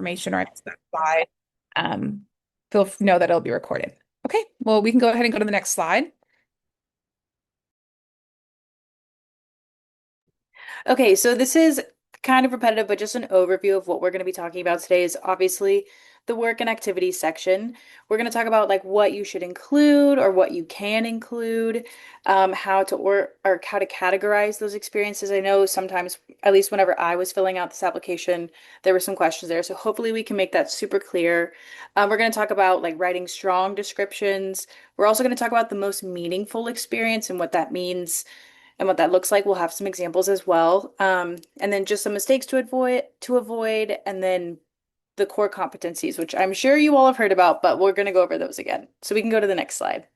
information or anything specified, know that it'll be recorded. Okay, well, we can go ahead and go to the next slide. Okay, so this is kind of repetitive, but just an overview of what we're going to be talking about today is obviously the work and activities section. We're going to talk about like what you should include or what you can include, how to or how to categorize those experiences. I know sometimes, at least whenever I was filling out this application, there were some questions there. So hopefully we can make that super clear. We're going to talk about like writing strong descriptions. We're also going to talk about the most meaningful experience and what that means and what that looks like. We'll have some examples as well. And then just some mistakes to avoid, and then the core competencies, which I'm sure you all have heard about, but we're going to go over those again. So we can go to the next slide.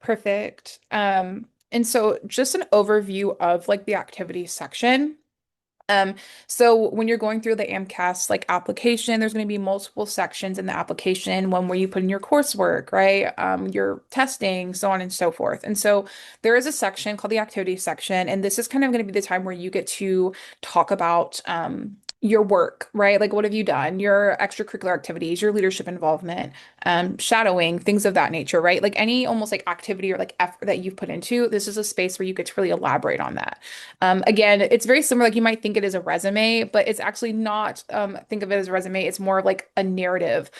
Perfect. And so just an overview of like the activity section. Um, so when you're going through the AMCAS like application, there's going to be multiple sections in the application, one where you put in your coursework, right? Your testing, so on and so forth. And so there is a section called the activity section, and this is kind of going to be the time where you get to talk about your work, right? Like what have you done? Your extracurricular activities, your leadership involvement, shadowing, things of that nature, right? Like any almost like activity or like effort that you've put into, this is a space where you get to really elaborate on that. Again, it's very similar. Like you might think it is a resume, but it's actually not. Think of it as a resume. It's more of like a narrative,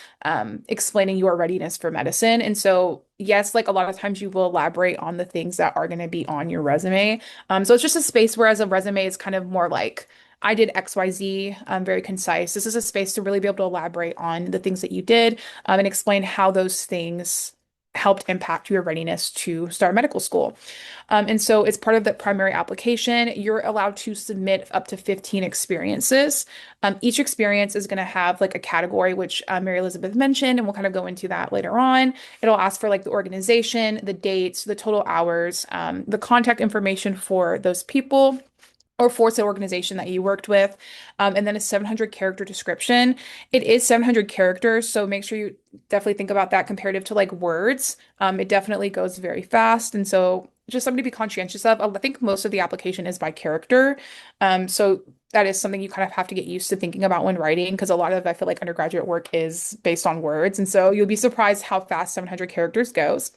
explaining your readiness for medicine. And so, yes, like a lot of times you will elaborate on the things that are going to be on your resume. So it's just a space, whereas a resume is kind of more like, I did XYZ, very concise. This is a space to really be able to elaborate on the things that you did, and explain how those things helped impact your readiness to start medical school. And so it's part of the primary application. You're allowed to submit up to 15 experiences. Each experience is going to have like a category, which Mary Elizabeth mentioned, and we'll kind of go into that later on. It'll ask for like the organization, the dates, the total hours, the contact information for those people or for the organization that you worked with, and then a 700 character description. It is 700 characters, so make sure you definitely think about that comparative to like words. It definitely goes very fast, and so just something to be conscientious of. I think most of the application is by character, so that is something you kind of have to get used to thinking about when writing, because a lot of I feel like undergraduate work is based on words, and so you'll be surprised how fast 700 characters goes.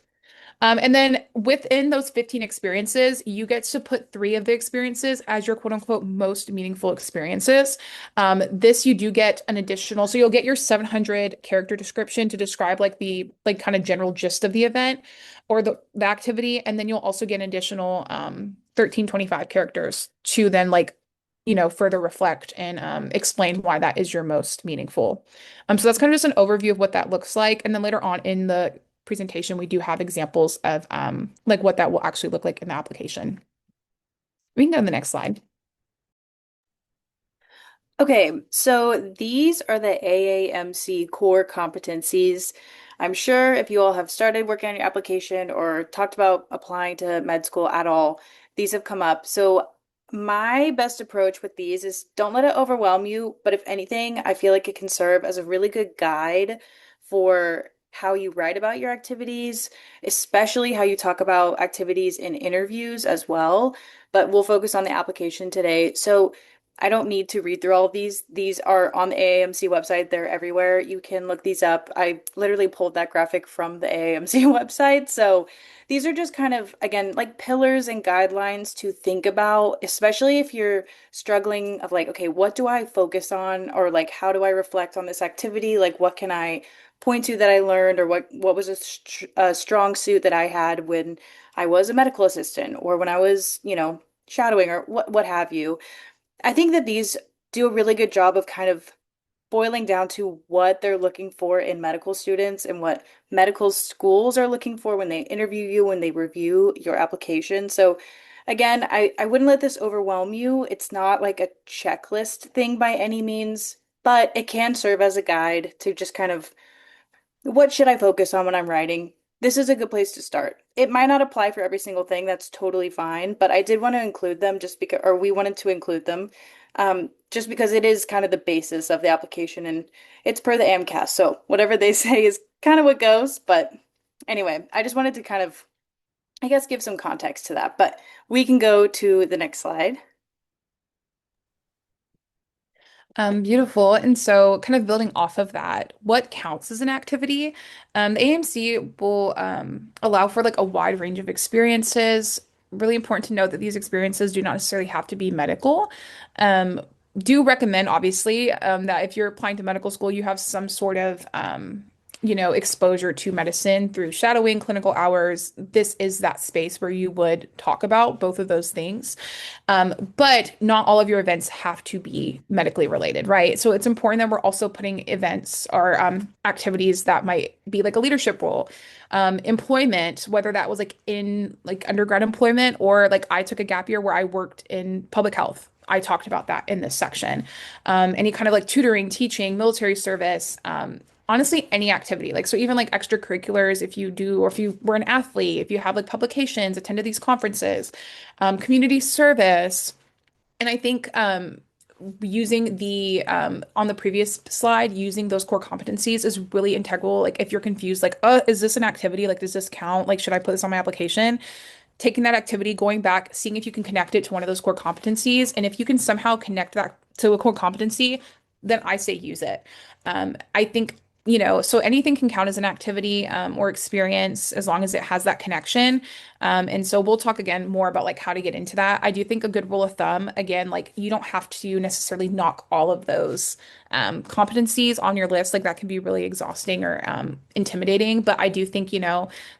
And then within those 15 experiences, you get to put three of the experiences as your quote unquote most meaningful experiences. This you do get an additional, so you'll get your 700 character description to describe like the like kind of general gist of the event or the activity. And then you'll also get an additional 1325 characters to then like further reflect and explain why that is your most meaningful. So that's kind of just an overview of what that looks like. And then later on in the presentation, we do have examples of like what that will actually look like in the application. We can go to the next slide. Okay, so these are the AAMC core competencies. I'm sure if you all have started working on your application or talked about applying to med school at all, these have come up. So my best approach with these is don't let it overwhelm you, but if anything, I feel like it can serve as a really good guide for how you write about your activities, especially how you talk about activities in interviews as well. But we'll focus on the application today. So I don't need to read through all of these. These are on the AAMC website. They're everywhere. You can look these up. I literally pulled that graphic from the AAMC website. So these are just kind of, again, like pillars and guidelines to think about, especially if you're struggling of like, okay, what do I focus on? Or like, how do I reflect on this activity? Like, what can I point to that I learned? Or what was a strong suit that I had when I was a medical assistant or when I was, shadowing or what have you. I think that these do a really good job of kind of boiling down to what they're looking for in medical students and what medical schools are looking for when they interview you, when they review your application. So again, I wouldn't let this overwhelm you. It's not like a checklist thing by any means, but it can serve as a guide to just kind of what should I focus on when I'm writing? This is a good place to start. It might not apply for every single thing, that's totally fine, but I did want to include them just because, or we wanted to include them, just because it is kind of the basis of the application and it's per the AMCAS. So whatever they say is kind of what goes. But anyway, I just wanted to kind of, I guess, give some context to that. But we can go to the next slide. Beautiful. And so, kind of building off of that, what counts as an activity? The AMC will allow for like a wide range of experiences. Really important to note that these experiences do not necessarily have to be medical. Um, do recommend, obviously, that if you're applying to medical school, you have some sort of exposure to medicine through shadowing, clinical hours. This is that space where you would talk about both of those things. But not all of your events have to be medically related, right? So it's important that we're also putting events or activities that might be like a leadership role, employment, whether that was like in like undergrad employment or like I took a gap year where I worked in public health. I talked about that in this section. Any kind of like tutoring, teaching, military service, honestly, any activity. Like, so even like extracurriculars, if you do, or if you were an athlete, if you have like publications, attended these conferences, community service. And I think using the on the previous slide, using those core competencies is really integral. Like if you're confused, like, is this an activity? Like, does this count? Like, should I put this on my application? Taking that activity, going back, seeing if you can connect it to one of those core competencies. And if you can somehow connect that to a core competency, then I say use it. I think, so anything can count as an activity or experience as long as it has that connection. And so we'll talk again more about like how to get into that. I do think a good rule of thumb, again, like you don't have to necessarily knock all of those competencies on your list. Like that can be really exhausting or intimidating. But I do think,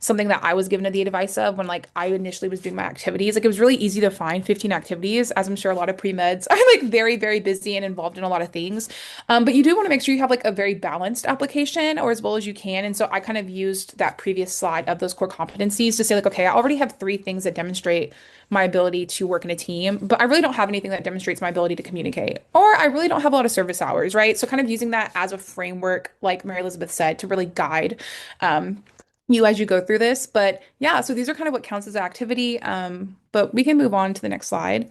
something that I was given the advice of when like I initially was doing my activities, like it was really easy to find 15 activities, as I'm sure a lot of pre-meds are like very, very busy and involved in a lot of things. But you do want to make sure you have like a very balanced application or as well as you can. And so I kind of used that previous slide of those core competencies to say like, okay, I already have three things that demonstrate my ability to work in a team, but I really don't have anything that demonstrates my ability to communicate, or I really don't have a lot of service hours, right? So kind of using that as a framework, like Mary Elizabeth said, to really guide um, you as you go through this. But yeah, so these are kind of what counts as activity. But we can move on to the next slide.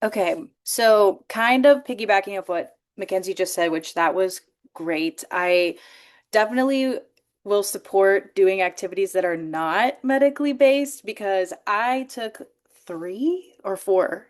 Okay, so kind of piggybacking off what Mackenzie just said, which that was great. I definitely will support doing activities that are not medically based because I took three or four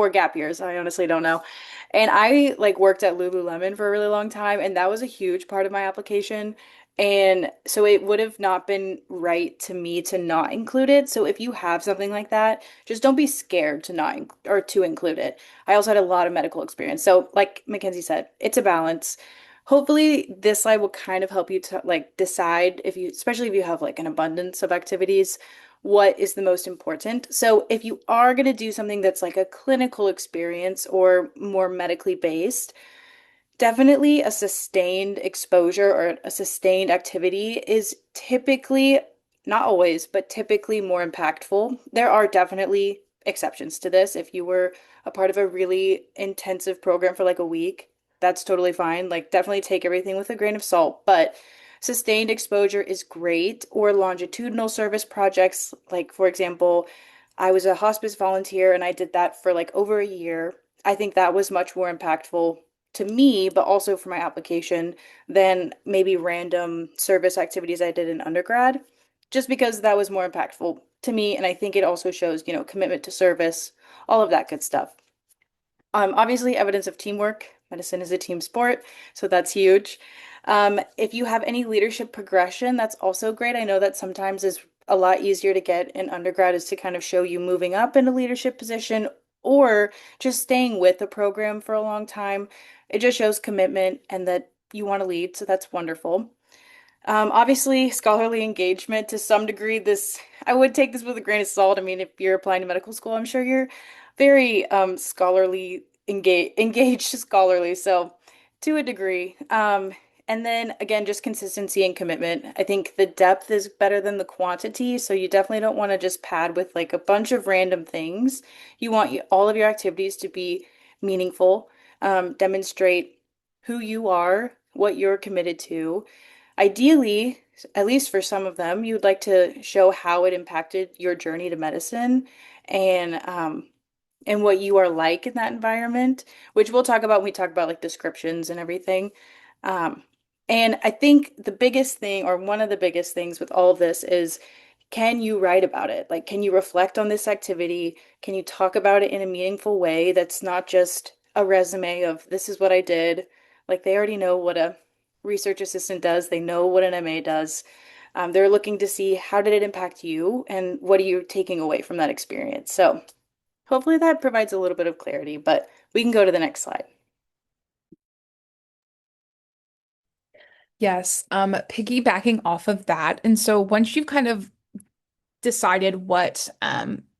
gap years. I honestly don't know. And I like worked at Lululemon for a really long time, and that was a huge part of my application. And so it would have not been right to me to not include it. So if you have something like that, just don't be scared to not inc or to include it. I also had a lot of medical experience. So like Mackenzie said, it's a balance. Hopefully this slide will kind of help you to like decide if you, especially if you have like an abundance of activities, what is the most important. So if you are going to do something that's like a clinical experience or more medically based, definitely a sustained exposure or a sustained activity is typically, not always, but typically more impactful. There are definitely exceptions to this. If you were a part of a really intensive program for like a week, that's totally fine. Like, definitely take everything with a grain of salt, but sustained exposure is great. Or longitudinal service projects, like, for example, I was a hospice volunteer and I did that for like over a year. I think that was much more impactful to me, but also for my application than maybe random service activities I did in undergrad, just because that was more impactful to me. And I think it also shows, commitment to service, all of that good stuff. Obviously, evidence of teamwork. Medicine is a team sport, so that's huge. If you have any leadership progression, that's also great. I know that sometimes is a lot easier to get in undergrad is to kind of show you moving up in a leadership position or just staying with the program for a long time. It just shows commitment and that you want to lead, so that's wonderful. Obviously, scholarly engagement to some degree, this I would take this with a grain of salt. I mean, if you're applying to medical school, I'm sure you're very scholarly engaged scholarly, so to a degree. And then again, just consistency and commitment. I think the depth is better than the quantity, so you definitely don't want to just pad with like a bunch of random things. You want all of your activities to be meaningful, demonstrate who you are, what you're committed to. Ideally, at least for some of them, you'd like to show how it impacted your journey to medicine and what you are like in that environment, which we'll talk about when we talk about like descriptions and everything. Um, and I think the biggest thing, or one of the biggest things with all of this is can you write about it? Like, can you reflect on this activity? Can you talk about it in a meaningful way that's not just a resume of this is what I did? Like, they already know what a research assistant does, they know what an MA does. They're looking to see how did it impact you and what are you taking away from that experience. So, hopefully, that provides a little bit of clarity, but we can go to the next slide. Yes, piggybacking off of that. And so once you've kind of decided what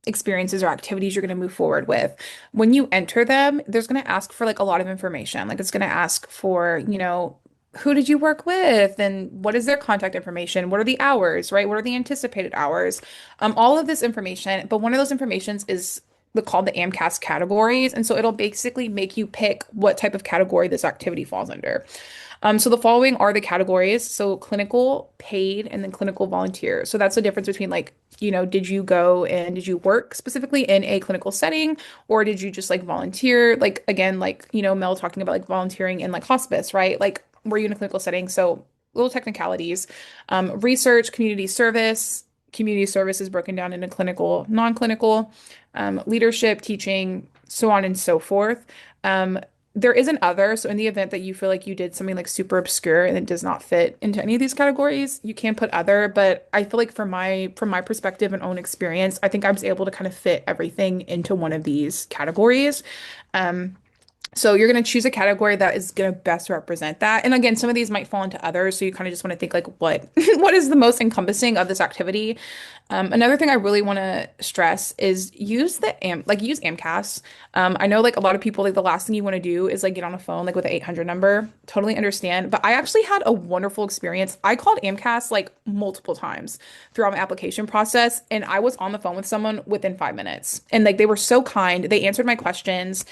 experiences or activities you're going to move forward with, when you enter them, there's going to ask for like a lot of information. Like it's going to ask for, who did you work with and what is their contact information? What are the hours, right? What are the anticipated hours? All of this information, but one of those informations is called the AMCAS categories. And so it'll basically make you pick what type of category this activity falls under. So the following are the categories. So clinical, paid, and then clinical volunteer. So that's the difference between like, did you go and did you work specifically in a clinical setting or did you just like volunteer? Like again, like, Mel talking about like volunteering in like hospice, right? Like were you in a clinical setting? So little technicalities. Research, community service is broken down into clinical, non-clinical, leadership, teaching, so on and so forth. Um, there is an other, so in the event that you feel like you did something like super obscure and it does not fit into any of these categories, you can put other, but I feel like from my perspective and own experience, I think I was able to kind of fit everything into one of these categories. Um, so you're going to choose a category that is going to best represent that. And again, some of these might fall into others, so you kind of just want to think like what what is the most encompassing of this activity. Another thing I really want to stress is use AMCAS. I know like a lot of people like the last thing you want to do is like get on a phone like with an 800 number. Totally understand, but I actually had a wonderful experience. I called AMCAS like multiple times throughout my application process, and I was on the phone with someone within 5 minutes, and like they were so kind. They answered my questions.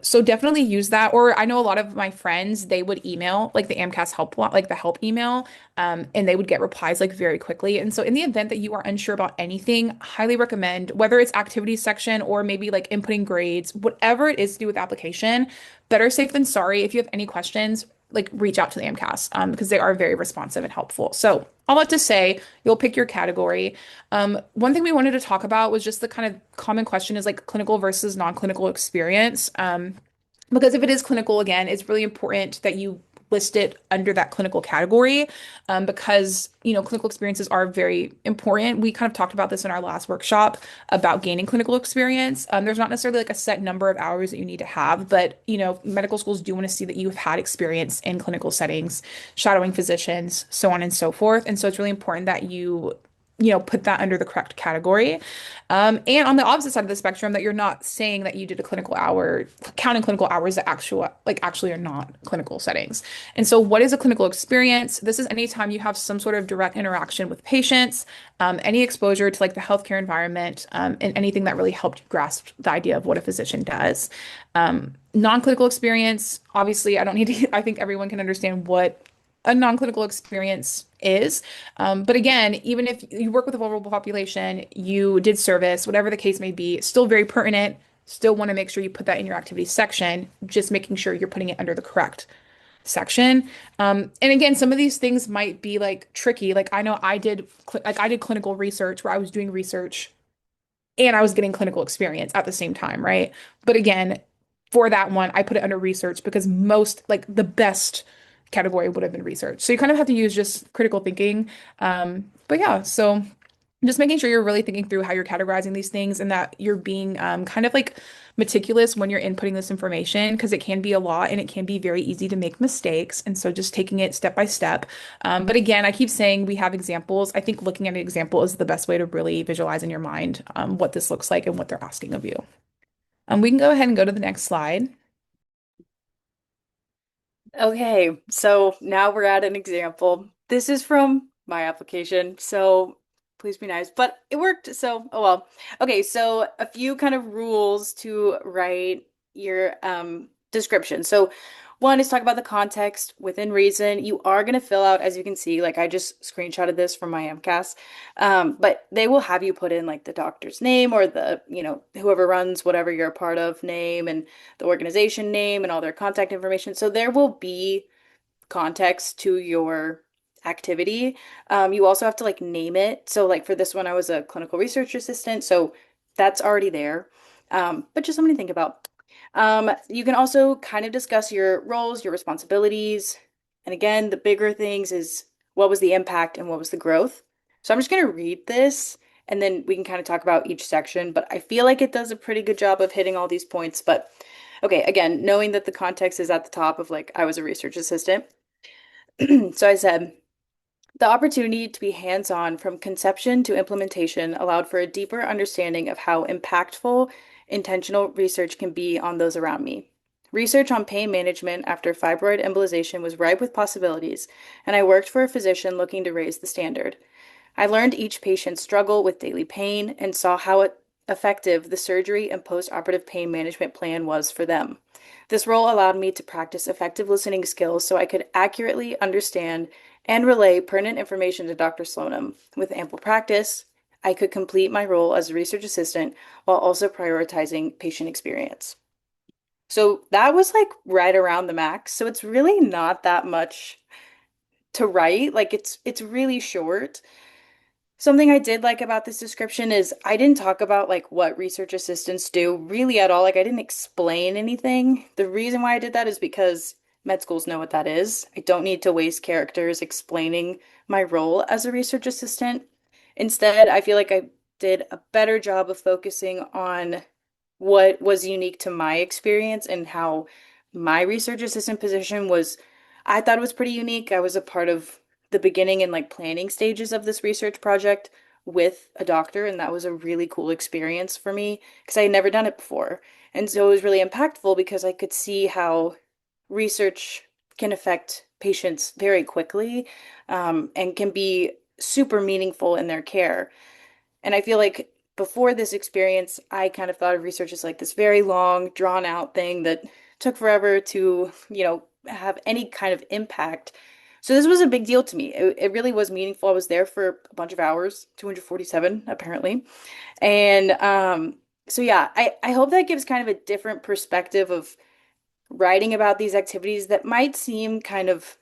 So definitely use that. Or I know a lot of my friends, they would email like the AMCAS like the help email, and they would get replies like very quickly. And so in the event that you are unsure about anything, highly recommend whether it's activities section or maybe like inputting grades, whatever it is to do with application, better safe than sorry. If you have any questions, like reach out to the AMCAS because they are very responsive and helpful. So all that to say, you'll pick your category. One thing we wanted to talk about was just the kind of common question is like clinical versus non-clinical experience. Because if it is clinical, again, it's really important that you list it under that clinical category, because, clinical experiences are very important. We kind of talked about this in our last workshop about gaining clinical experience. There's not necessarily like a set number of hours that you need to have, but, medical schools do want to see that you've had experience in clinical settings, shadowing physicians, so on and so forth. And so it's really important that put that under the correct category. And on the opposite side of the spectrum, that you're not saying that you did a clinical hour, counting clinical hours that actually are not clinical settings. And so, what is a clinical experience? This is anytime you have some sort of direct interaction with patients, any exposure to like the healthcare environment, and anything that really helped you grasp the idea of what a physician does. Non-clinical experience, obviously, I don't need to, I think everyone can understand what a non-clinical experience is. But again, even if you work with a vulnerable population, you did service, whatever the case may be, still very pertinent. Still want to make sure you put that in your activities section, just making sure you're putting it under the correct section. And again, some of these things might be like tricky. Like I know I did clinical research where I was doing research and I was getting clinical experience at the same time, right? But again, for that one, I put it under research because most, like the best category would have been research. So you kind of have to use just critical thinking. But yeah, so just making sure you're really thinking through how you're categorizing these things and that you're being kind of like meticulous when you're inputting this information because it can be a lot and it can be very easy to make mistakes. And so just taking it step by step. But again, I keep saying we have examples. I think looking at an example is the best way to really visualize in your mind what this looks like and what they're asking of you. We can go ahead and go to the next slide. Okay, so now we're at an example. This is from my application, so please be nice. But it worked, so oh well. Okay, so a few kind of rules to write your description. So one is talk about the context within reason. You are going to fill out, as you can see, like I just screenshotted this from my MCAS, but they will have you put in like the doctor's name or the, whoever runs whatever you're a part of name and the organization name and all their contact information. So there will be context to your activity. You also have to like name it. So like for this one, I was a clinical research assistant, so that's already there. But just something to think about. You can also kind of discuss your roles, your responsibilities. And again, the bigger things is what was the impact and what was the growth. So I'm just going to read this and then we can kind of talk about each section. But I feel like it does a pretty good job of hitting all these points. But okay, again, knowing that the context is at the top of like I was a research assistant. So I said, the opportunity to be hands-on from conception to implementation allowed for a deeper understanding of how impactful intentional research can be on those around me. Research on pain management after fibroid embolization was ripe with possibilities, and I worked for a physician looking to raise the standard. I learned each patient's struggle with daily pain and saw how effective the surgery and post-operative pain management plan was for them. This role allowed me to practice effective listening skills so I could accurately understand and relay pertinent information to Dr. Slonim. With ample practice, I could complete my role as a research assistant while also prioritizing patient experience. So that was like right around the max. So it's really not that much to write. Like it's really short. Something I did like about this description is I didn't talk about like what research assistants do really at all. Like I didn't explain anything. The reason why I did that is because med schools know what that is. I don't need to waste characters explaining my role as a research assistant. Instead, I feel like I did a better job of focusing on what was unique to my experience and how my research assistant position was, I thought it was pretty unique. I was a part of the beginning and like planning stages of this research project with a doctor, and that was a really cool experience for me because I had never done it before. And so it was really impactful because I could see how research can affect patients very quickly, and can be super meaningful in their care. And I feel like before this experience, I kind of thought of research as like this very long, drawn out thing that took forever to, have any kind of impact. So this was a big deal to me. It really was meaningful. I was there for a bunch of hours, 247 apparently. And so yeah, I hope that gives kind of a different perspective of writing about these activities that might seem kind of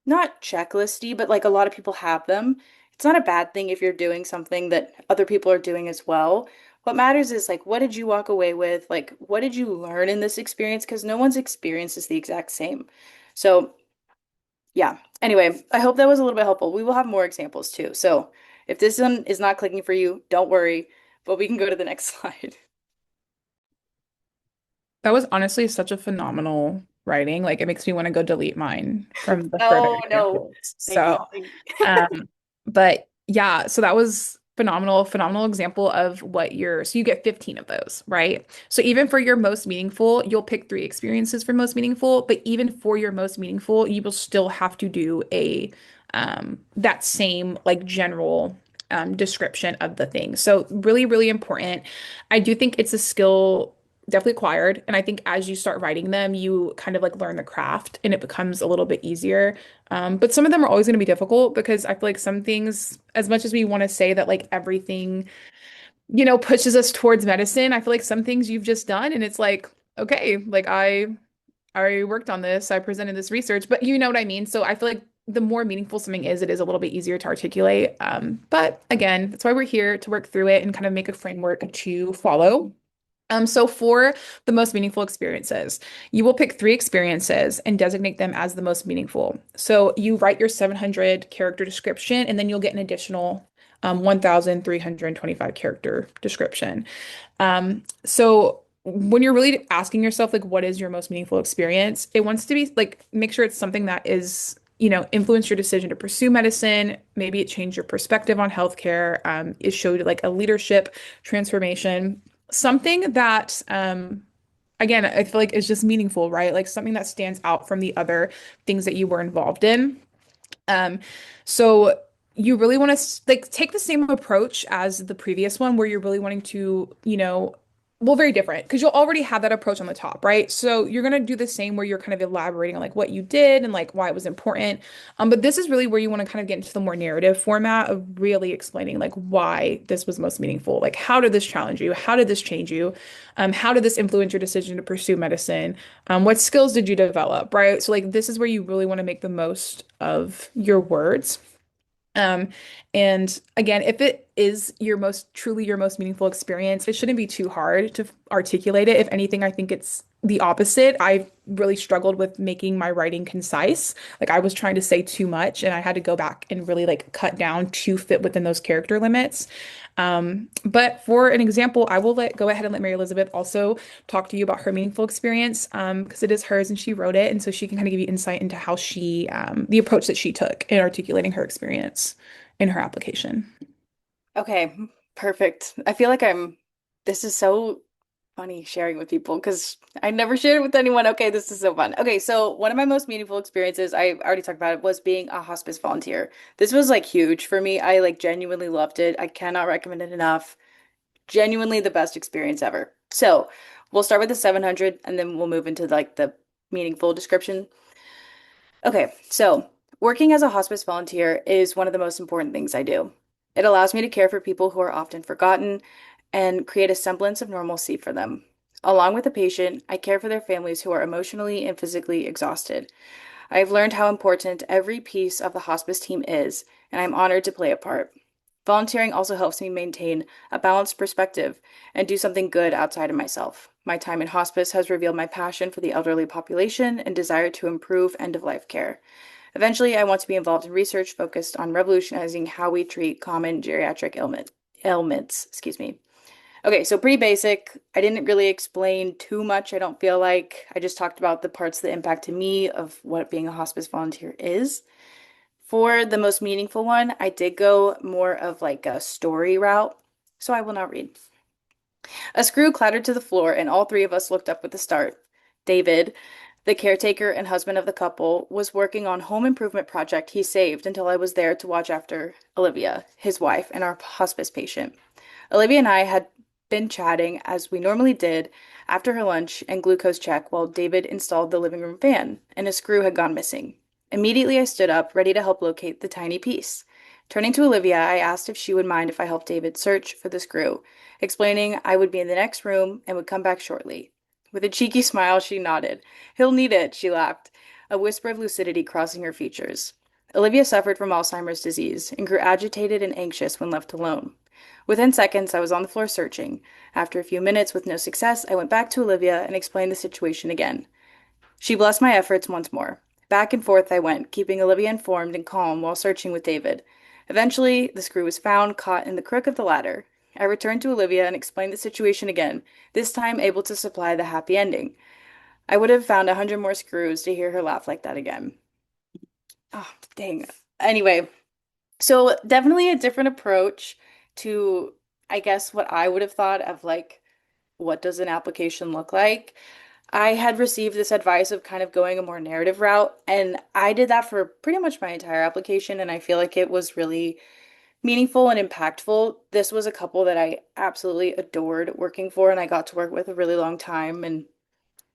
not checklisty, but like a lot of people have them. It's not a bad thing if you're doing something that other people are doing as well. What matters is like, what did you walk away with? Like, what did you learn in this experience? Because no one's experience is the exact same. So, yeah. Anyway, I hope that was a little bit helpful. We will have more examples too. So, if this one is not clicking for you, don't worry, but we can go to the next slide. That was honestly such a phenomenal writing. Like it makes me want to go delete mine from the further No, no. examples. Thank you. So, but yeah, so that was phenomenal, phenomenal example of what you're, so you get 15 of those, right? So even for your most meaningful, you'll pick three experiences for most meaningful, but even for your most meaningful, you will still have to do a that same like general description of the thing. So really, really important. I do think it's a skill definitely acquired. And I think as you start writing them, you kind of like learn the craft and it becomes a little bit easier. But some of them are always going to be difficult because I feel like some things, as much as we want to say that like everything, pushes us towards medicine, I feel like some things you've just done and it's like, okay, like I worked on this, I presented this research, but you know what I mean? So I feel like the more meaningful something is, it is a little bit easier to articulate. But again, that's why we're here to work through it and kind of make a framework to follow. So for the most meaningful experiences, you will pick three experiences and designate them as the most meaningful. So you write your 700 character description, and then you'll get an additional 1,325 character description. So when you're really asking yourself, like, what is your most meaningful experience? It wants to be like, make sure it's something that is, influence your decision to pursue medicine. Maybe it changed your perspective on healthcare. It showed like a leadership transformation, something that, again, I feel like is just meaningful, right? Like something that stands out from the other things that you were involved in. Um, so you really want to like take the same approach as the previous one where you're really wanting to, Well, very different because you'll already have that approach on the top, right? So you're gonna do the same where you're kind of elaborating on like what you did and like why it was important. But this is really where you want to kind of get into the more narrative format of really explaining like why this was most meaningful. Like how did this challenge you? How did this change you? How did this influence your decision to pursue medicine? What skills did you develop, right? So like this is where you really want to make the most of your words. Um, and again, if it is your most truly your most meaningful experience, it shouldn't be too hard to articulate it. If anything, I think it's the opposite. I really struggled with making my writing concise. Like I was trying to say too much and I had to go back and really like cut down to fit within those character limits. But for an example, I will go ahead and let Mary Elizabeth also talk to you about her meaningful experience, because it is hers and she wrote it, and so she can kind of give you insight into how she, the approach that she took in articulating her experience in her application. Okay, perfect. This is so funny sharing with people because I never shared it with anyone. Okay, this is so fun. Okay, so one of my most meaningful experiences, I already talked about it, was being a hospice volunteer. This was like huge for me. I like genuinely loved it. I cannot recommend it enough. Genuinely the best experience ever. So we'll start with the 700 and then we'll move into like the meaningful description. Okay, so working as a hospice volunteer is one of the most important things I do. It allows me to care for people who are often forgotten and create a semblance of normalcy for them. Along with the patient, I care for their families who are emotionally and physically exhausted. I've learned how important every piece of the hospice team is, and I'm honored to play a part. Volunteering also helps me maintain a balanced perspective and do something good outside of myself. My time in hospice has revealed my passion for the elderly population and desire to improve end-of-life care. Eventually, I want to be involved in research focused on revolutionizing how we treat common geriatric ailments. Excuse me. Okay, so pretty basic. I didn't really explain too much, I don't feel like. I just talked about the parts that impacted me of what being a hospice volunteer is. For the most meaningful one, I did go more of like a story route, so I will not read. A screw clattered to the floor, and all three of us looked up with a start. David, the caretaker and husband of the couple, was working on home improvement project he saved until I was there to watch after Olivia, his wife, and our hospice patient. Olivia and I had been chatting as we normally did after her lunch and glucose check while David installed the living room fan, and a screw had gone missing. Immediately, I stood up, ready to help locate the tiny piece. Turning to Olivia, I asked if she would mind if I helped David search for the screw, explaining I would be in the next room and would come back shortly. With a cheeky smile, she nodded. He'll need it, she laughed, a whisper of lucidity crossing her features. Olivia suffered from Alzheimer's disease and grew agitated and anxious when left alone. Within seconds, I was on the floor searching. After a few minutes with no success, I went back to Olivia and explained the situation again. She blessed my efforts once more. Back and forth I went, keeping Olivia informed and calm while searching with David. Eventually, the screw was found, caught in the crook of the ladder. I returned to Olivia and explained the situation again, this time able to supply the happy ending. I would have found 100 more screws to hear her laugh like that again. Oh, dang. Anyway, so definitely a different approach to, I guess, what I would have thought of like, what does an application look like? I had received this advice of kind of going a more narrative route, and I did that for pretty much my entire application, and I feel like it was really meaningful and impactful. This was a couple that I absolutely adored working for, and I got to work with a really long time, and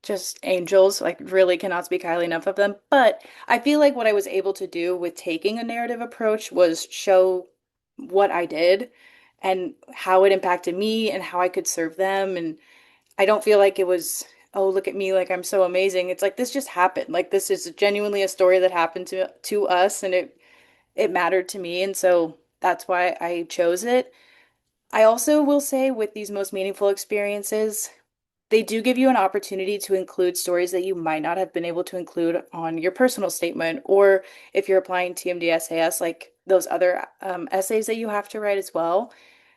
just angels, like really cannot speak highly enough of them. But I feel like what I was able to do with taking a narrative approach was show what I did and how it impacted me and how I could serve them. And I don't feel like it was, oh, look at me, like I'm so amazing. It's like this just happened. Like this is genuinely a story that happened to us and it mattered to me. And so that's why I chose it. I also will say with these most meaningful experiences, they do give you an opportunity to include stories that you might not have been able to include on your personal statement, or if you're applying TMD-SAS, like those other essays that you have to write as well.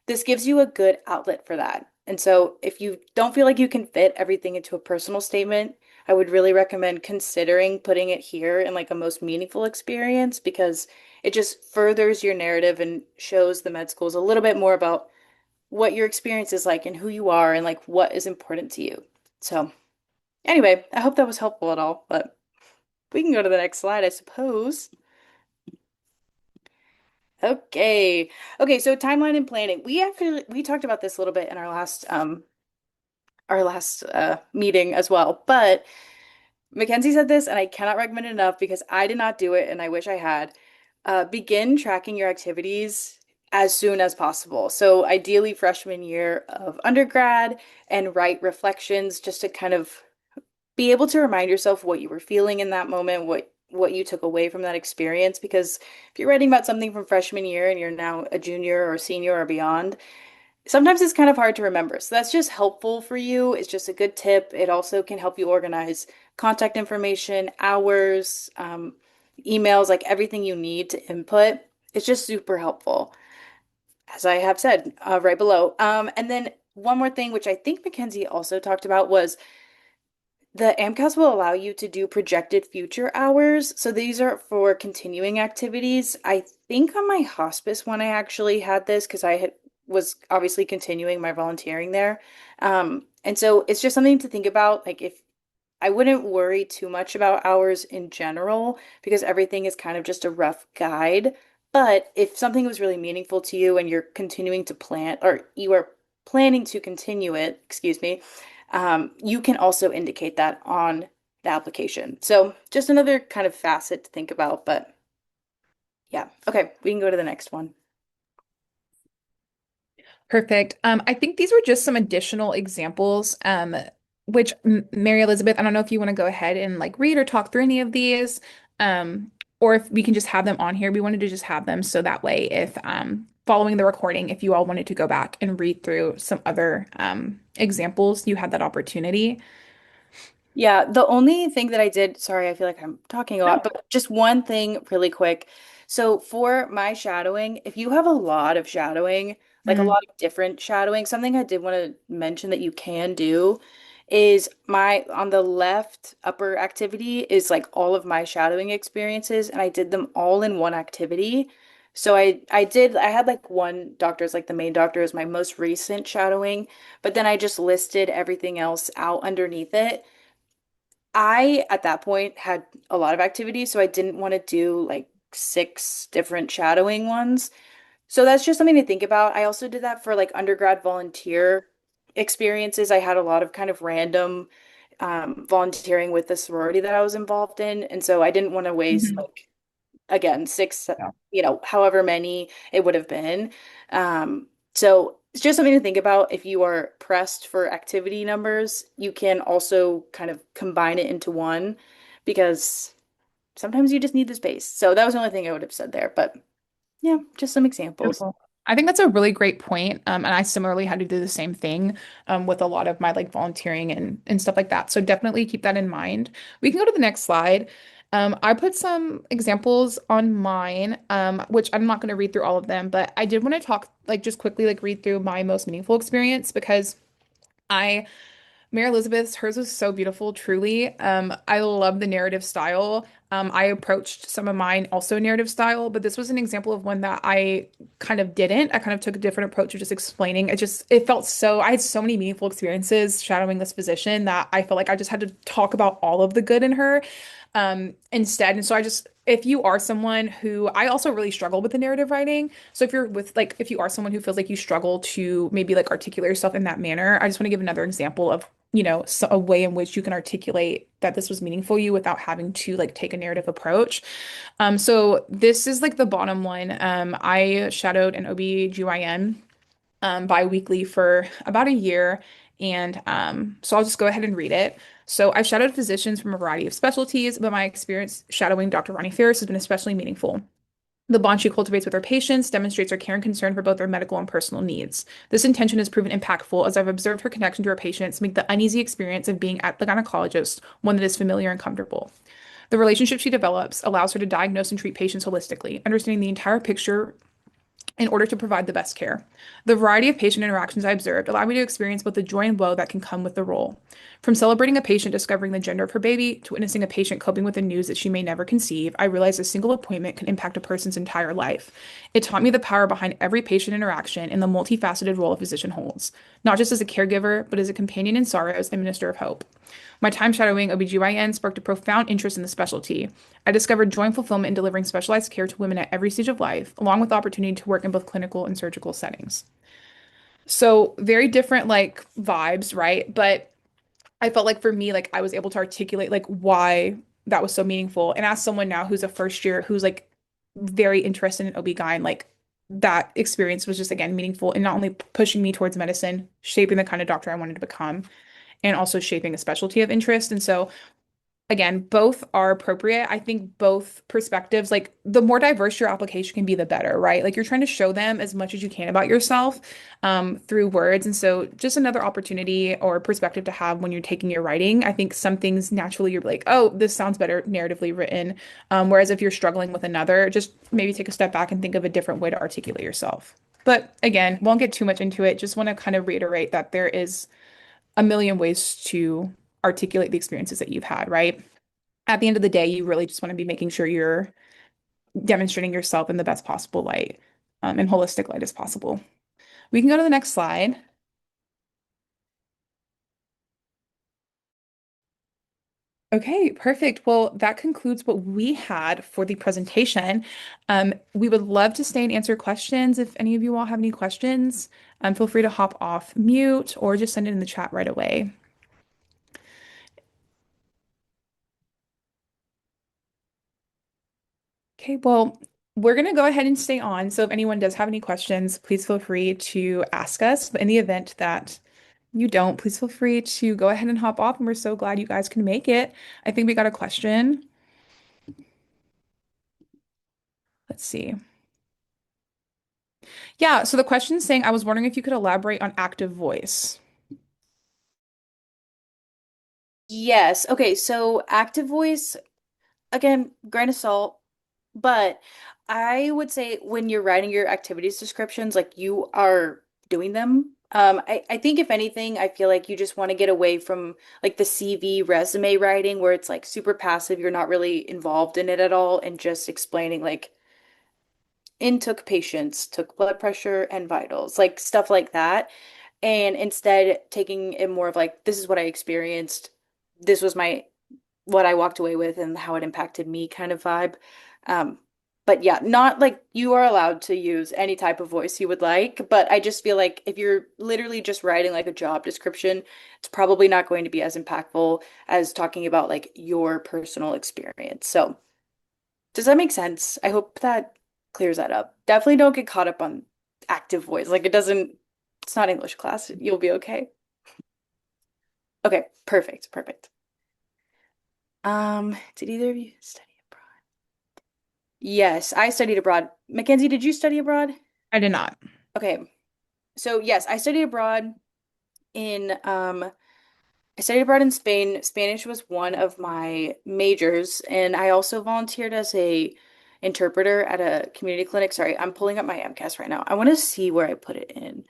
This gives you a good outlet for that. And so, if you don't feel like you can fit everything into a personal statement, I would really recommend considering putting it here in like a most meaningful experience because it just furthers your narrative and shows the med schools a little bit more about what your experience is like and who you are and like what is important to you. So, anyway, I hope that was helpful at all, but we can go to the next slide, I suppose. Okay. Okay, so timeline and planning. We talked about this a little bit in our last our last meeting as well. But Mackenzie said this, and I cannot recommend it enough because I did not do it, and I wish I had. Begin tracking your activities as soon as possible. So ideally freshman year of undergrad, and write reflections just to kind of be able to remind yourself what you were feeling in that moment, what you took away from that experience. Because if you're writing about something from freshman year and you're now a junior or senior or beyond, sometimes it's kind of hard to remember. So that's just helpful for you. It's just a good tip. It also can help you organize contact information, hours, emails, like everything you need to input. It's just super helpful, as I have said right below. And then one more thing, which I think Mackenzie also talked about, was the AMCAS will allow you to do projected future hours. So these are for continuing activities. I think on my hospice one, I actually had this because was obviously continuing my volunteering there. And so it's just something to think about. Like if I wouldn't worry too much about hours in general because everything is kind of just a rough guide. But if something was really meaningful to you and you're continuing to plan, or you are planning to continue it, excuse me, you can also indicate that on the application. So just another kind of facet to think about, but yeah. Okay, we can go to the next one. Perfect. I think these were just some additional examples, which Mary Elizabeth, I don't know if you want to go ahead and like read or talk through any of these, or if we can just have them on here. We wanted to just have them so that way, if following the recording, if you all wanted to go back and read through some other examples, you had that opportunity. Yeah, the only thing that I did, sorry, I feel like I'm talking a lot, No. but just one thing really quick. So for my shadowing, if you have a lot of shadowing, like a Mm, lot of different shadowing, something I did want to mention that you can do is my on the left upper activity is like all of my shadowing experiences, and I did them all in one activity. So I had like one doctor as like the main doctor as my most recent shadowing, but then I just listed everything else out underneath it. I, at that point, had a lot of activities, so I didn't want to do like six different shadowing ones. So that's just something to think about. I also did that for like undergrad volunteer experiences. I had a lot of kind of random volunteering with the sorority that I was involved in. And so I didn't want to waste mhm. like again, six, Yeah. however many it would have been. So it's just something to think about. If you are pressed for activity numbers, you can also kind of combine it into one because sometimes you just need the space. So that was the only thing I would have said there. But yeah, just some examples. Beautiful. I think that's a really great point. And I similarly had to do the same thing with a lot of my like volunteering and stuff like that. So definitely keep that in mind. We can go to the next slide. I put some examples on mine, which I'm not going to read through all of them, but I did want to talk like just quickly like read through my most meaningful experience because I Mary Elizabeth's, hers was so beautiful, truly. I love the narrative style. I approached some of mine also narrative style, but this was an example of one that I kind of didn't. I kind of took a different approach of just explaining. It felt so, I had so many meaningful experiences shadowing this physician that I felt like I just had to talk about all of the good in her instead. And so if you are someone who, I also really struggle with the narrative writing. So if you are someone who feels like you struggle to maybe like articulate yourself in that manner, I just want to give another example of, a way in which you can articulate that this was meaningful to you without having to like take a narrative approach. So this is like the bottom one. I shadowed an OB/GYN bi-weekly for about a year. And so I'll just go ahead and read it. So I've shadowed physicians from a variety of specialties, but my experience shadowing Dr. Ronnie Ferris has been especially meaningful. The bond she cultivates with her patients demonstrates her care and concern for both their medical and personal needs. This intention has proven impactful as I've observed her connection to her patients make the uneasy experience of being at the gynecologist one that is familiar and comfortable. The relationship she develops allows her to diagnose and treat patients holistically, understanding the entire picture in order to provide the best care. The variety of patient interactions I observed allowed me to experience both the joy and woe that can come with the role. From celebrating a patient discovering the gender of her baby to witnessing a patient coping with the news that she may never conceive, I realized a single appointment can impact a person's entire life. It taught me the power behind every patient interaction and the multifaceted role a physician holds, not just as a caregiver, but as a companion in sorrows and minister of hope. My time shadowing OB/GYN sparked a profound interest in the specialty. I discovered joy and fulfillment in delivering specialized care to women at every stage of life, along with the opportunity to work in both clinical and surgical settings. So very different like vibes, right? But I felt like for me, like I was able to articulate like why that was so meaningful. And as someone now who's a first year who's like very interested in OB-GYN, like that experience was just again meaningful and not only pushing me towards medicine, shaping the kind of doctor I wanted to become, and also shaping a specialty of interest. And so again, both are appropriate. I think both perspectives, like the more diverse your application can be, the better, right? Like you're trying to show them as much as you can about yourself through words. And so just another opportunity or perspective to have when you're taking your writing. I think some things naturally you're like, oh, this sounds better narratively written. Whereas if you're struggling with another, just maybe take a step back and think of a different way to articulate yourself. But again, won't get too much into it. Just want to kind of reiterate that there is a million ways to articulate the experiences that you've had, right? At the end of the day, you really just want to be making sure you're demonstrating yourself in the best possible light, and holistic light as possible. We can go to the next slide. Okay, perfect. Well, that concludes what we had for the presentation. We would love to stay and answer questions. If any of you all have any questions, feel free to hop off mute or just send it in the chat right away. Okay, well, we're going to go ahead and stay on. So if anyone does have any questions, please feel free to ask us. But in the event that you don't, please feel free to go ahead and hop off. And we're so glad you guys can make it. I think we got a question. Let's see. Yeah, so the question is saying, I was wondering if you could elaborate on active voice. Yes. Okay, so active voice, again, grain of salt, but I would say when you're writing your activities descriptions, like you are doing them. I think if anything, I feel like you just want to get away from like the CV resume writing where it's like super passive, you're not really involved in it at all, and just explaining like in took patients, took blood pressure and vitals, like stuff like that. And instead taking it more of like, this is what I experienced. This was my what I walked away with and how it impacted me kind of vibe. Um, but yeah, not like you are allowed to use any type of voice you would like, but I just feel like if you're literally just writing like a job description, it's probably not going to be as impactful as talking about like your personal experience. So, does that make sense? I hope that clears that up. Definitely don't get caught up on active voice. Like it doesn't, it's not English class. You'll be okay. Okay, perfect, perfect. Did either of you study abroad? Yes, I studied abroad. Mackenzie, did you study abroad? I did not. Okay. So yes, I studied abroad in I studied abroad in Spain. Spanish was one of my majors, and I also volunteered as a interpreter at a community clinic. Sorry, I'm pulling up my MCAS right now. I want to see where I put it in.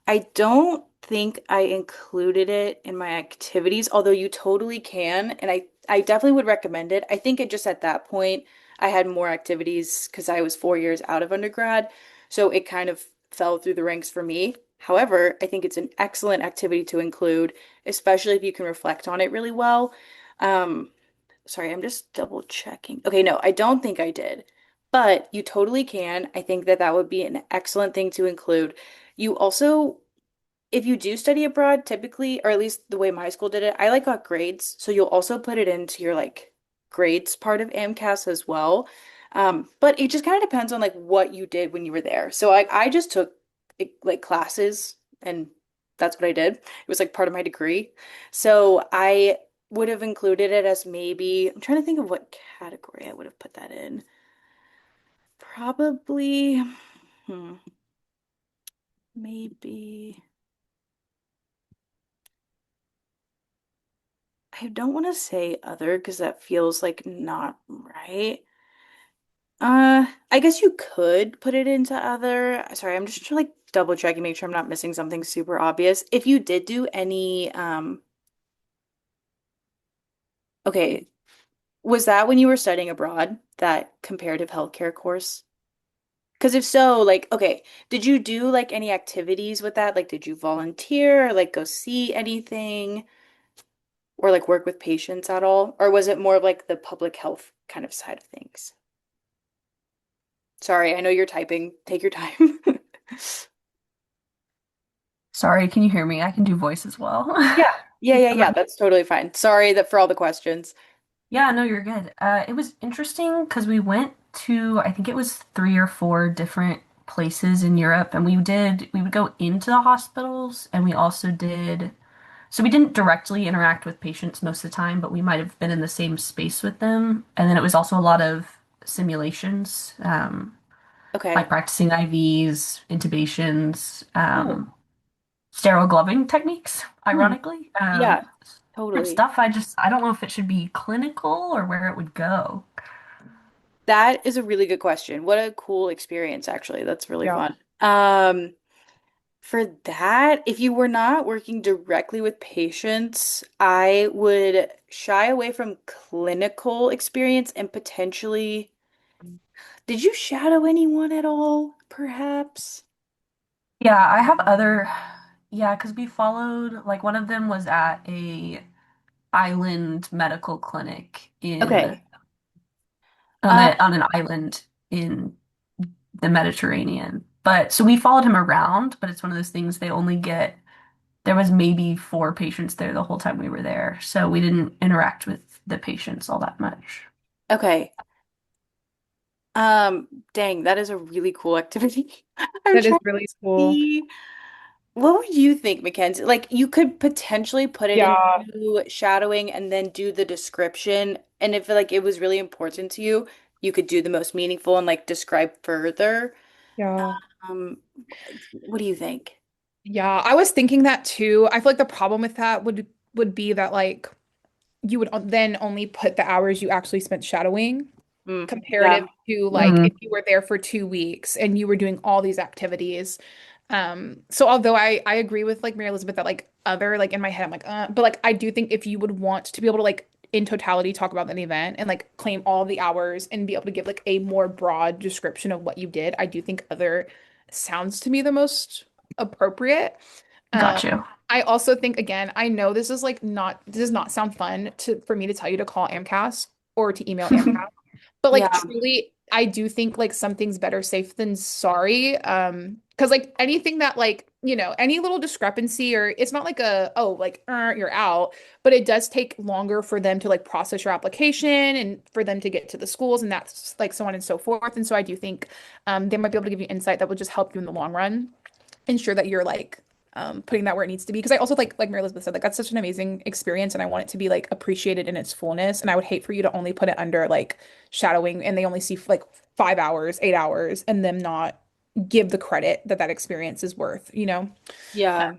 I don't think I included it in my activities, although you totally can, and I definitely would recommend it. I think it just at that point I had more activities because I was 4 years out of undergrad, so it kind of fell through the ranks for me. However, I think it's an excellent activity to include, especially if you can reflect on it really well. Um, Sorry, I'm just double checking. Okay, no, I don't think I did, but you totally can. I think that that would be an excellent thing to include. You also if you do study abroad, typically, or at least the way my school did it, I like got grades. So you'll also put it into your like grades part of AMCAS as well. But it just kind of depends on like what you did when you were there. So I just took like classes and that's what I did. It was like part of my degree. So I would have included it as maybe, I'm trying to think of what category I would have put that in. Probably, hmm, maybe. I don't want to say other because that feels like not right. I guess you could put it into other. Sorry, I'm just like double checking, make sure I'm not missing something super obvious. If you did do any, okay, was that when you were studying abroad, that comparative healthcare course? Because if so, like, okay, did you do like any activities with that? Like, did you volunteer or like go see anything or like work with patients at all? Or was it more of like the public health kind of side of things? Sorry, I know you're typing. Take your time. Sorry, can you hear me? I can do voice as well. Yeah. Yeah. Okay. That's totally fine. Sorry that for all the questions. Yeah, no, you're good. It was interesting because we went to, I think it was three or four different places in Europe, and we would go into the hospitals, and we also did, so we didn't directly interact with patients most of the time, but we might have been in the same space with them. And then it was also a lot of simulations, Okay. like practicing IVs, intubations, Oh. sterile gloving techniques, Hmm. ironically. Yeah, Different totally. stuff. I don't know if it should be clinical or where it would go. That is a really good question. What a cool experience, actually. That's really Yeah. fun. For that, if you were not working directly with patients, I would shy away from clinical experience and potentially, did you shadow anyone at all, perhaps? Yeah, I have other, yeah, because we followed, like one of them was at a island medical clinic in Okay. Uh, on an island in the Mediterranean. But so we followed him around, but it's one of those things they only get, there was maybe four patients there the whole time we were there. So we didn't interact with the patients all that much. okay. Dang, that is a really cool activity. I'm That is trying to really cool. see. What would you think, Mackenzie? Like, you could potentially put it Yeah. into shadowing and then do the description. And if like it was really important to you, you could do the most meaningful and like describe further. Yeah. Um, what do you think? Yeah. I was thinking that too. I feel like the problem with that would be that like you would then only put the hours you actually spent shadowing Mm, comparative yeah. to like Mhm. if you were there for 2 weeks and you were doing all these activities. So although I agree with like Mary Elizabeth that like other like in my head I'm like but like I do think if you would want to be able to like in totality talk about an event and like claim all the hours and be able to give like a more broad description of what you did, I do think other sounds to me the most appropriate. Um, Got you. I also think again, I know this is like not this does not sound fun to for me to tell you to call AMCAS or to email AMCAS, but like Yeah. truly, I do think like something's better safe than sorry. Because like anything that like, any little discrepancy or it's not like a oh like you're out, but it does take longer for them to like process your application and for them to get to the schools and that's like so on and so forth. And so I do think they might be able to give you insight that will just help you in the long run ensure that you're like putting that where it needs to be. Because I also like Mary Elizabeth said, like that's such an amazing experience and I want it to be like appreciated in its fullness. And I would hate for you to only put it under like shadowing and they only see like 5 hours, 8 hours, and them not give the credit that that experience is worth. Yeah.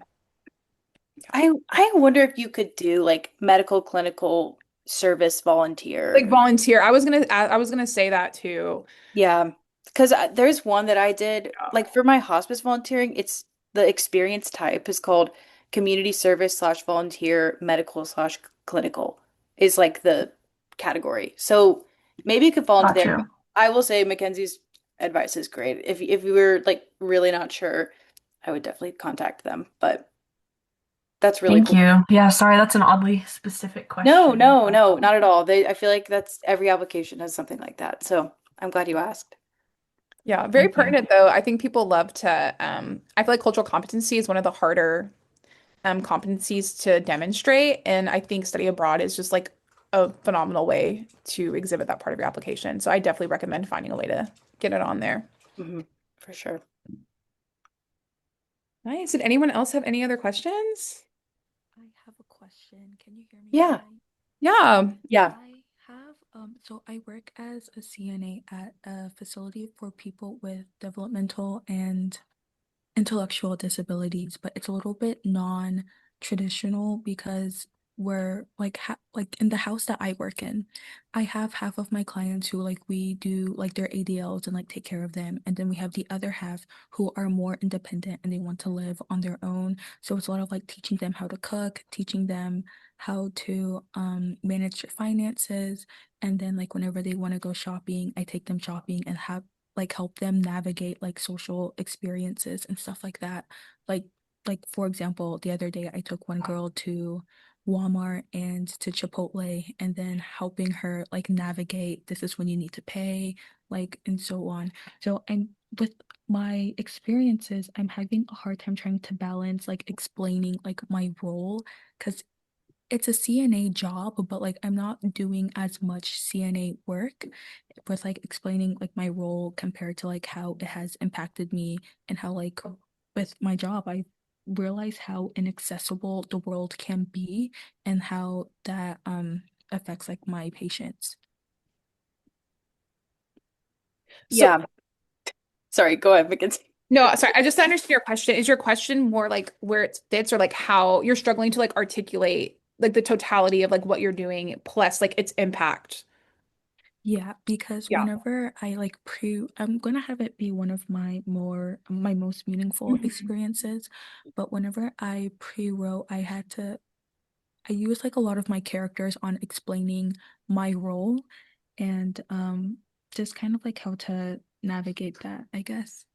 I wonder if you could do like medical clinical service Like volunteer. volunteer. I was gonna say that too. Yeah, because there's one that I did like for my hospice volunteering. It's the experience type is called community service slash volunteer medical slash clinical is like the category. So maybe you could fall into Got there. you. I will say Mackenzie's advice is great. If you were like really not sure, I would definitely contact them. But that's really Thank cool. you. Yeah, sorry, that's an oddly specific No, question, no, but no, not at all. I feel like that's every application has something like that. So I'm glad you asked. Yeah, very thank you. pertinent though. I think people love to I feel like cultural competency is one of the harder competencies to demonstrate. And I think study abroad is just like a phenomenal way to exhibit that part of your application. So I definitely recommend finding a way to get it on there. Hmm. For sure. Nice. Did anyone else have any other questions? I have a question. Can you hear me all Yeah. right? Yeah. Yeah. I have so I work as a CNA at a facility for people with developmental and intellectual disabilities, but it's a little bit non-traditional because we're like like in the house that I work in, I have half of my clients who like we do like their ADLs and like take care of them, and then we have the other half who are more independent and they want to live on their own. So it's a lot of like teaching them how to cook, teaching them how to manage their finances, and then like whenever they want to go shopping, I take them shopping and have like help them navigate like social experiences and stuff like that. Like like for example, the other day I took one girl to Walmart and to Chipotle and then helping her like navigate this is when you need to pay, like and so on. So and with my experiences, I'm having a hard time trying to balance like explaining like my role because it's a CNA job, but like I'm not doing as much CNA work with like explaining like my role compared to like how it has impacted me and how like with my job I realize how inaccessible the world can be and how that affects like my patients. So, Yeah. Sorry, go ahead, Mackenzie. no, sorry, I just understand your question. Is your question more like where it fits or like how you're struggling to like articulate like the totality of like what you're doing plus like its impact? Yeah, because Yeah. whenever I like I'm gonna have it be one of my most meaningful Mhm. experiences, but whenever I pre-wrote, I used like a lot of my characters on explaining my role and just kind of like how to navigate that, I guess.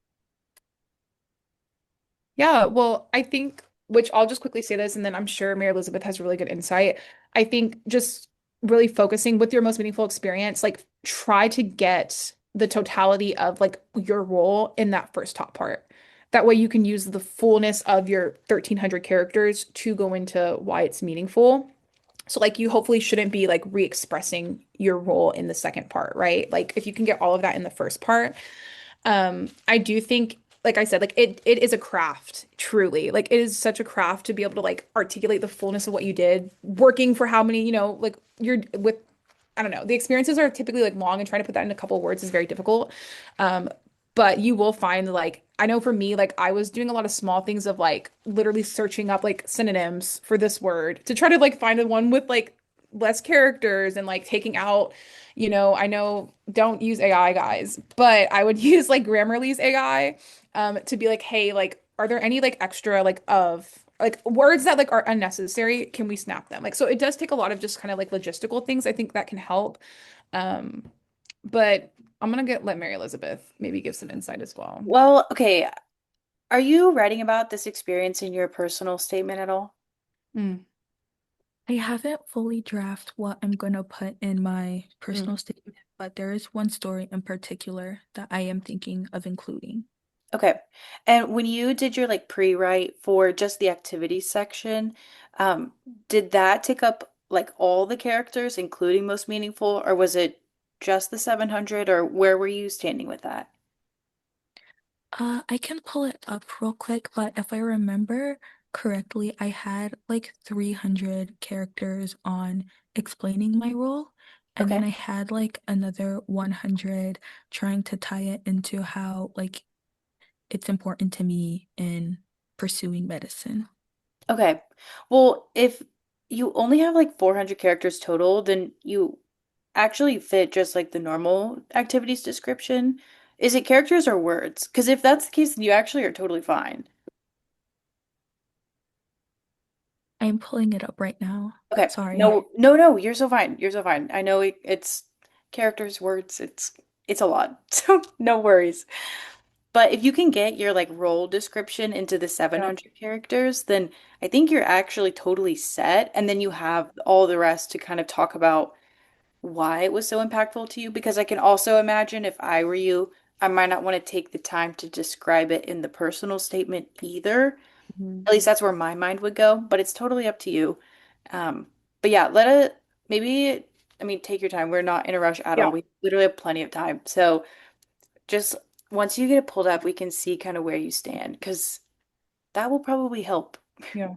Yeah, well, I think, which I'll just quickly say this, and then I'm sure Mary Elizabeth has really good insight. I think just really focusing with your most meaningful experience, like try to get the totality of like your role in that first top part. That way you can use the fullness of your 1,300 characters to go into why it's meaningful. So like you hopefully shouldn't be like re-expressing your role in the second part, right? Like if you can get all of that in the first part, I do think, like I said, like it is a craft, truly. Like it is such a craft to be able to like articulate the fullness of what you did, working for how many, like you're with, I don't know. The experiences are typically like long and trying to put that in a couple of words is very difficult. Um, but you will find like I know for me, like I was doing a lot of small things of like literally searching up like synonyms for this word to try to like find the one with like less characters and like taking out, I know don't use AI guys, but I would use like Grammarly's AI to be like, hey, like are there any like extra like of like words that like are unnecessary? Can we snap them? Like so it does take a lot of just kind of like logistical things. I think that can help. Um, but I'm gonna let Mary Elizabeth maybe give some insight as well. Well, okay. Are you writing about this experience in your personal statement at all? Mm, I haven't fully draft what I'm gonna put in my Mm. personal statement, but there is one story in particular that I am thinking of including. Okay. And when you did your like pre-write for just the activities section, um, did that take up like all the characters, including most meaningful, or was it just the 700, or where were you standing with that? I can pull it up real quick, but if I remember correctly, I had like 300 characters on explaining my role, and then Okay. I had like another 100 trying to tie it into how like it's important to me in pursuing medicine. Okay. Well, if you only have like 400 characters total, then you actually fit just like the normal activities description. Is it characters or words? Because if that's the case, then you actually are totally fine. I'm pulling it up right now. Okay. Sorry. No, no, no, you're so fine. You're so fine. I know it's characters, words, it's a lot. So no worries. But if you can get your like role description into the yeah. 700 characters, then I think you're actually totally set. And then you have all the rest to kind of talk about why it was so impactful to you. Because I can also imagine if I were you, I might not want to take the time to describe it in the personal statement either. Mhm. At least that's where my mind would go, but it's totally up to you. Um, but yeah, let it maybe, I mean, take your time. We're not in a rush at all. Yeah. We literally have plenty of time. So just once you get it pulled up, we can see kind of where you stand because that will probably help Yeah.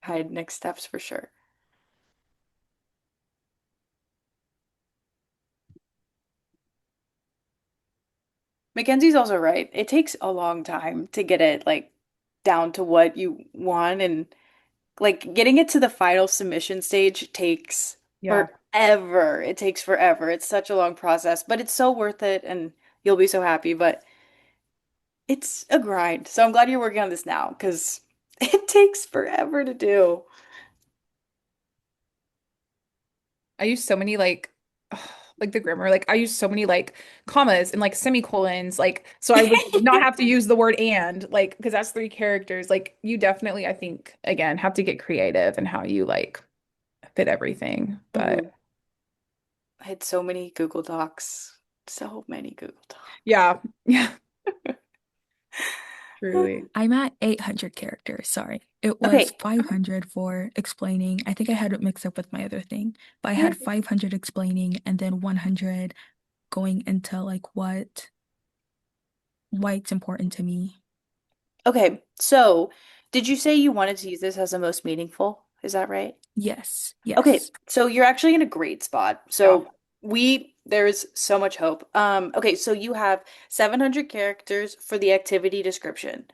guide next steps for sure. Mackenzie's also right. It takes a long time to get it like down to what you want, and like getting it to the final submission stage takes Yeah. forever. It takes forever. It's such a long process, but it's so worth it and you'll be so happy. But it's a grind. So I'm glad you're working on this now because it takes forever to do. I use so many like like the grammar, like I use so many like commas and like semicolons, like so I would not have to use the word and like because that's three characters. Like you definitely, I think, again, have to get creative and how you like fit everything. But Mhm. I had so many Google Docs, so many Google Docs. yeah, yeah. Truly. I'm at 800 characters, sorry. It was Okay. 500 for explaining. I think I had it mixed up with my other thing, but I Yeah. had 500 explaining and then 100 going into like why it's important to me. Okay. So, did you say you wanted to use this as the most meaningful? Is that right? Yes, Okay, yes. so you're actually in a great spot. Yeah. So there is so much hope. Okay, so you have 700 characters for the activity description,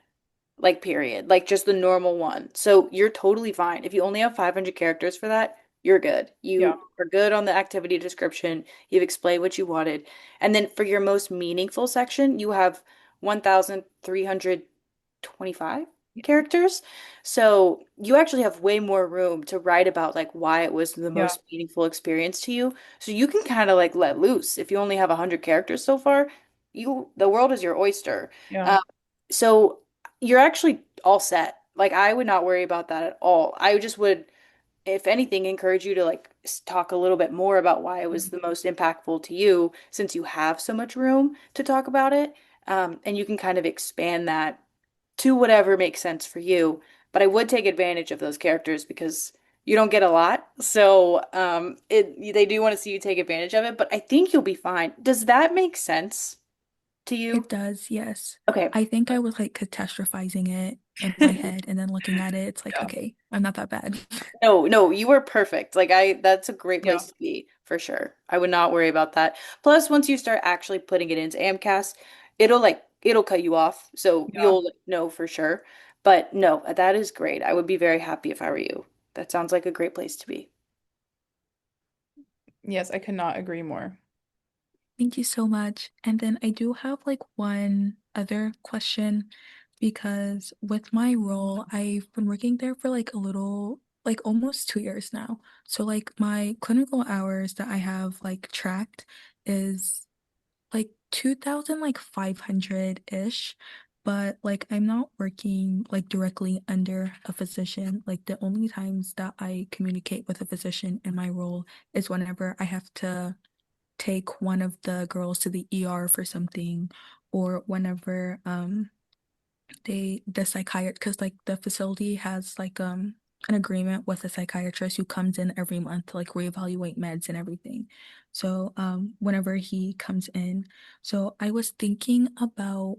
like period, like just the normal one. So you're totally fine. If you only have 500 characters for that, you're good. Yeah. You are good on the activity description. You've explained what you wanted. And then for your most meaningful section, you have 1,325 Yeah. characters. So you actually have way more room to write about like why it was the Yeah. most meaningful experience to you. So you can kind of like let loose. If you only have 100 characters so far, the world is your oyster. Yeah. Um, so you're actually all set. Like I would not worry about that at all. I just would, if anything, encourage you to like talk a little bit more about why it was the most impactful to you since you have so much room to talk about it. And you can kind of expand that to whatever makes sense for you. But I would take advantage of those characters because you don't get a lot. So they do want to see you take advantage of it, but I think you'll be fine. Does that make sense to It you? does, yes. Okay. I think I was like catastrophizing it in my head and then looking at it, it's like, Yeah. okay, I'm not that bad. No, no, you were perfect. That's a great Yeah. place to be for sure. I would not worry about that. Plus, once you start actually putting it into AMCAS, it'll cut you off, so Yeah. you'll know for sure. But no, that is great. I would be very happy if I were you. That sounds like a great place to be. Yes, I could not agree more. Thank you so much. And then I do have like one other question because with my role, I've been working there for like a little, like almost 2 years now. So like my clinical hours that I have like tracked is like 2,000 like 500-ish, but like I'm not working like directly under a physician. Like the only times that I communicate with a physician in my role is whenever I have to take one of the girls to the ER for something, or whenever the psychiatrist, because like the facility has like an agreement with a psychiatrist who comes in every month to like reevaluate meds and everything. So whenever he comes in, so I was thinking about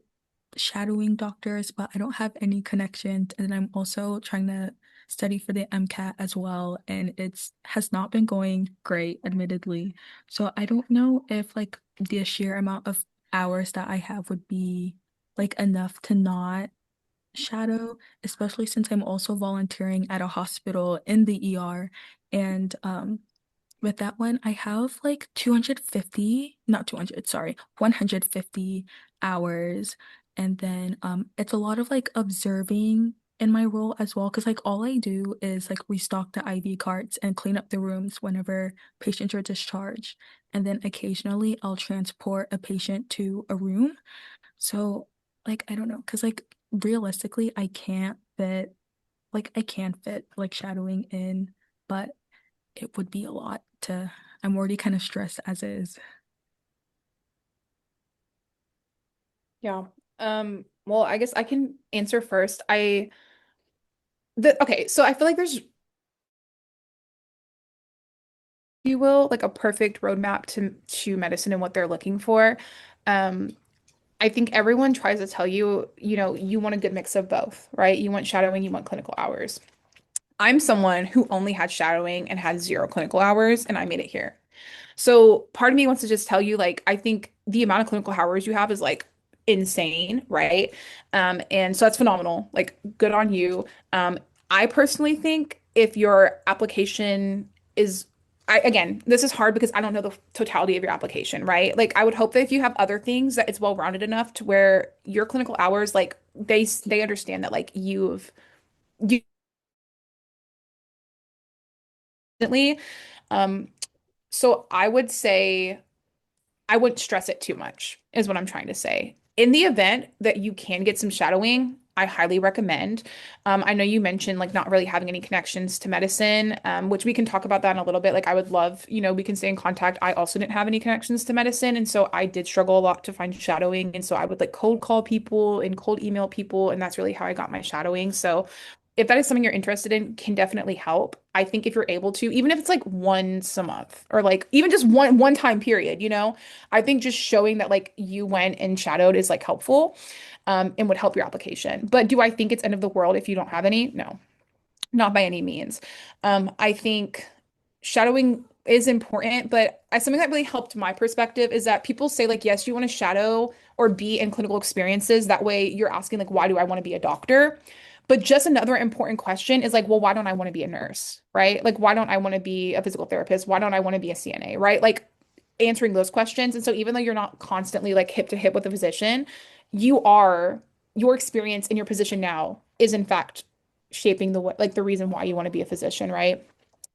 shadowing doctors, but I don't have any connections. And then I'm also trying to study for the MCAT as well, and it's has not been going great, admittedly. So I don't know if like the sheer amount of hours that I have would be like enough to not shadow, especially since I'm also volunteering at a hospital in the ER. And with that one, I have like 250, not 200, sorry, 150 hours. And then it's a lot of like observing in my role as well, because like all I do is like restock the IV carts and clean up the rooms whenever patients are discharged. And then occasionally I'll transport a patient to a room. So like I don't know, because like realistically I can fit like shadowing in, but it would be a lot to I'm already kind of stressed as is. Yeah. Well, I guess I can answer first. Okay, so I feel like there's, if you will, like a perfect roadmap to medicine and what they're looking for. Um, I think everyone tries to tell you, you want a good mix of both, right? You want shadowing, you want clinical hours. I'm someone who only had shadowing and had zero clinical hours, and I made it here. So part of me wants to just tell you, like, I think the amount of clinical hours you have is like insane, right? And so that's phenomenal. Like, good on you. I personally think if your application is, again, this is hard because I don't know the totality of your application, right? Like, I would hope that if you have other things that it's well-rounded enough to where your clinical hours, like, they understand that like you um so I would say I wouldn't stress it too much, is what I'm trying to say. In the event that you can get some shadowing, I highly recommend. I know you mentioned like not really having any connections to medicine, which we can talk about that in a little bit. Like I would love, we can stay in contact. I also didn't have any connections to medicine, and so I did struggle a lot to find shadowing, and so I would like cold call people and cold email people, and that's really how I got my shadowing. So if that is something you're interested in, can definitely help. I think if you're able to, even if it's like once a month or like even just one time period, I think just showing that like you went and shadowed is like helpful, and would help your application. But do I think it's end of the world if you don't have any? No, not by any means. I think shadowing is important, but something that really helped my perspective is that people say like, yes, you want to shadow or be in clinical experiences. That way you're asking like, why do I want to be a doctor? But just another important question is like, well, why don't I want to be a nurse, right? Like, why don't I want to be a physical therapist? Why don't I want to be a CNA, right? Like answering those questions. And so even though you're not constantly like hip to hip with a physician, your experience in your position now is in fact shaping like the reason why you want to be a physician, right?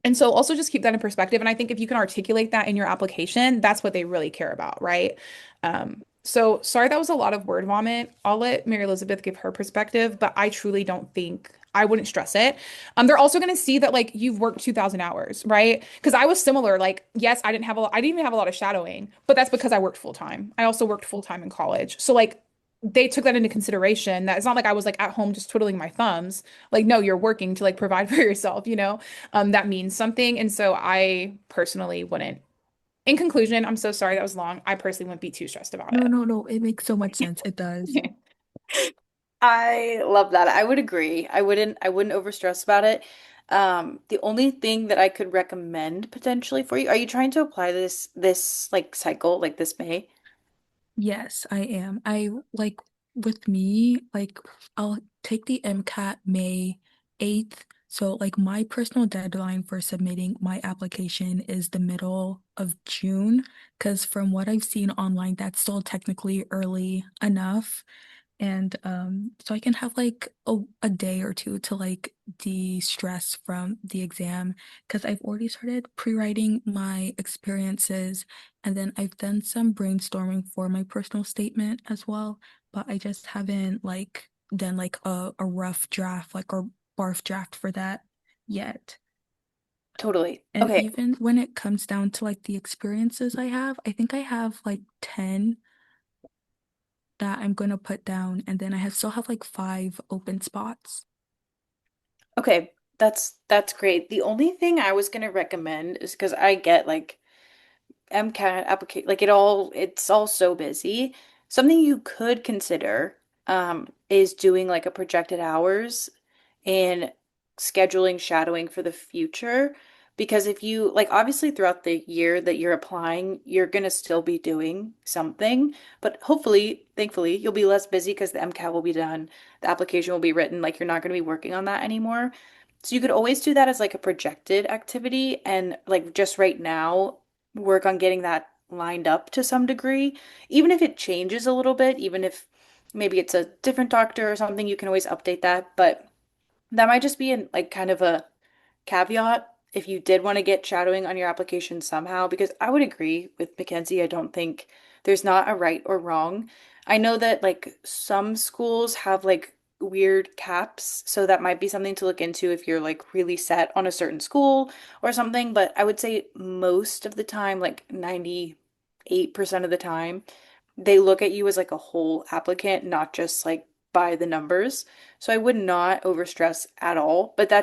And so also just keep that in perspective. And I think if you can articulate that in your application, that's what they really care about, right? So sorry that was a lot of word vomit. I'll let Mary Elizabeth give her perspective, but I truly don't think I wouldn't stress it. They're also going to see that like you've worked 2,000 hours, right? Because I was similar. Like, yes, I didn't even have a lot of shadowing, but that's because I worked full time. I also worked full time in college. So like they took that into consideration. That it's not like I was like at home just twiddling my thumbs. Like, no, you're working to like provide for yourself. That means something. And so I personally wouldn't. In conclusion, I'm so sorry that was long. I personally wouldn't be too stressed about No, it. no, no. It makes so much sense. It does. I love that. I would agree. I wouldn't overstress about it. The only thing that I could recommend potentially for you, are you trying to apply this like cycle, like this May? Yes, I am. I like with me, like I'll take the MCAT May 8th. So like my personal deadline for submitting my application is the middle of June, because from what I've seen online, that's still technically early enough. And so I can have like a day or two to like de-stress from the exam because I've already started pre-writing my experiences, and then I've done some brainstorming for my personal statement as well, but I just haven't like done like a rough draft, like a barf draft for that yet. Totally. And Okay. even when it comes down to like the experiences I have, I think I have like 10 that I'm gonna put down, and then still have like 5 open spots. Okay. That's great. The only thing I was gonna recommend is because I get like MCAT application, like it's all so busy. Something you could consider is doing like a projected hours and scheduling shadowing for the future. Because if you like obviously throughout the year that you're applying, you're gonna still be doing something, but hopefully, thankfully, you'll be less busy because the MCAT will be done, the application will be written, like you're not gonna be working on that anymore. So you could always do that as like a projected activity and like just right now work on getting that lined up to some degree. Even if it changes a little bit, even if maybe it's a different doctor or something, you can always update that. But that might just be in like kind of a caveat if you did want to get shadowing on your application somehow, because I would agree with Mackenzie. I don't think there's not a right or wrong. I know that like some schools have like weird caps, so that might be something to look into if you're like really set on a certain school or something. But I would say most of the time, like 98% of the time, they look at you as like a whole applicant, not just like by the numbers. So I would not overstress at all. But that